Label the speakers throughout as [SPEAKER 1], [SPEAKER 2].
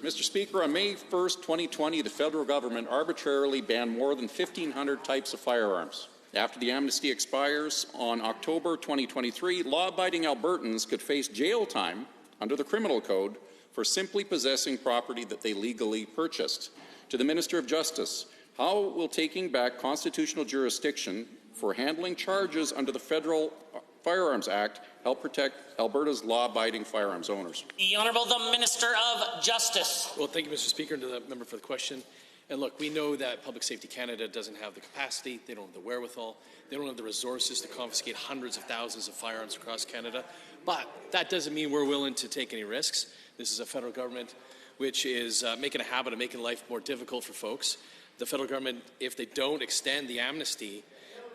[SPEAKER 1] Mr. Speaker, on May 1st, 2020, the federal government arbitrarily banned more than 1,500 types of firearms. After the amnesty expires on October 2023, law-abiding Albertans could face jail time under the Criminal Code for simply possessing property that they legally purchased. To the Minister of Justice, how will taking back constitutional jurisdiction for handling charges under the Federal Firearms Act help protect Alberta's law-abiding firearms owners?
[SPEAKER 2] The Honourable the Minister of Justice.
[SPEAKER 3] Well, thank you, Mr. Speaker, and to the member for the question. And look, we know that Public Safety Canada doesn't have the capacity, they don't have the wherewithal, they don't have the resources to confiscate hundreds of thousands of firearms across Canada. But that doesn't mean we're willing to take any risks. This is a federal government which is making a habit of making life more difficult for folks. The federal government, if they don't extend the amnesty,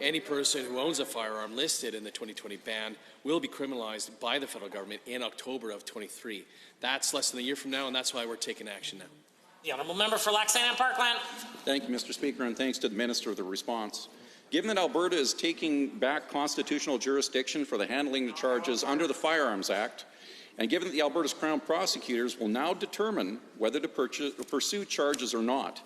[SPEAKER 3] any person who owns a firearm listed in the 2020 ban will be criminalized by the federal government in October of 23. That's less than a year from now, and that's why we're taking action now.
[SPEAKER 2] The Honourable Member for Lac Ste and Anne-Parkland.
[SPEAKER 1] Thank you, Mr. Speaker, and thanks to the Minister for the response. Given that Alberta is taking back constitutional jurisdiction for the handling of charges under the Firearms Act, and given that the Alberta's Crown prosecutors will now determine whether to pursue charges or not,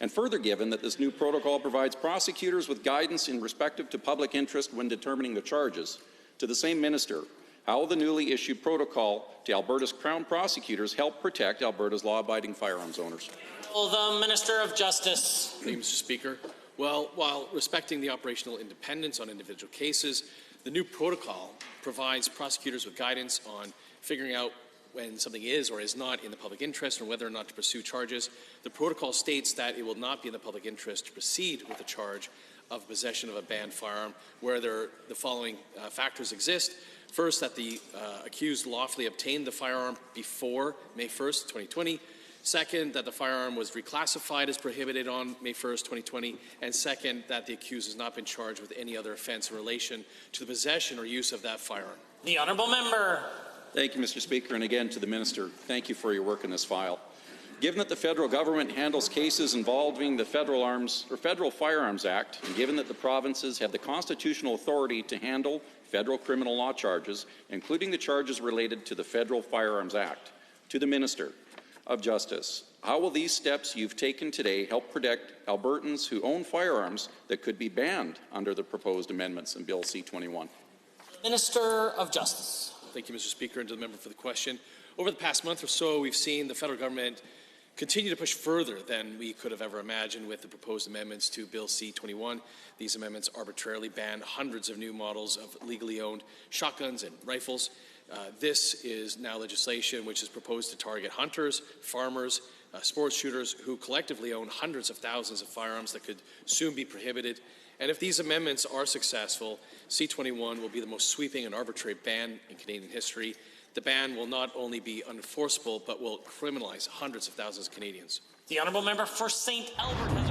[SPEAKER 1] and further given that this new protocol provides prosecutors with guidance in respect to public interest when determining the charges, to the same minister, how will the newly issued protocol to Alberta's Crown prosecutors help protect Alberta's law-abiding firearms owners?
[SPEAKER 2] The Minister of Justice.
[SPEAKER 3] Thank you, Mr. Speaker. Well, while respecting the operational independence on individual cases, the new protocol provides prosecutors with guidance on figuring out when something is or is not in the public interest or whether or not to pursue charges. The protocol states that it will not be in the public interest to proceed with a charge of possession of a banned firearm where the following factors exist. First, that the accused lawfully obtained the firearm before May 1st, 2020. Second, that the firearm was reclassified as prohibited on May 1st, 2020. And second, that the accused has not been charged with any other offence in relation to the possession or use of that firearm.
[SPEAKER 2] The Honourable Member.
[SPEAKER 1] Thank you, Mr. Speaker, and again to the Minister, thank you for your work in this file. Given that the federal government handles cases involving the Federal Firearms Act, and given that the provinces have the constitutional authority to handle federal criminal law charges, including the charges related to the Federal Firearms Act, to the Minister of Justice, how will these steps you've taken today help protect Albertans who own firearms that could be banned under the proposed amendments in Bill C21?
[SPEAKER 2] Minister of Justice.
[SPEAKER 3] Thank you, Mr. Speaker, and to the member for the question. Over the past month or so, we've seen the federal government continue to push further than we could have ever imagined with the proposed amendments to Bill C21. These amendments arbitrarily ban hundreds of new models of legally owned shotguns and rifles. This is now legislation which is proposed to target hunters, farmers, sports shooters who collectively own hundreds of thousands of firearms that could soon be prohibited. And if these amendments are successful, C21 will be the most sweeping and arbitrary ban in Canadian history. The ban will not only be unenforceable, but will criminalize hundreds of thousands of Canadians.
[SPEAKER 2] The Honourable Member for St. Albert.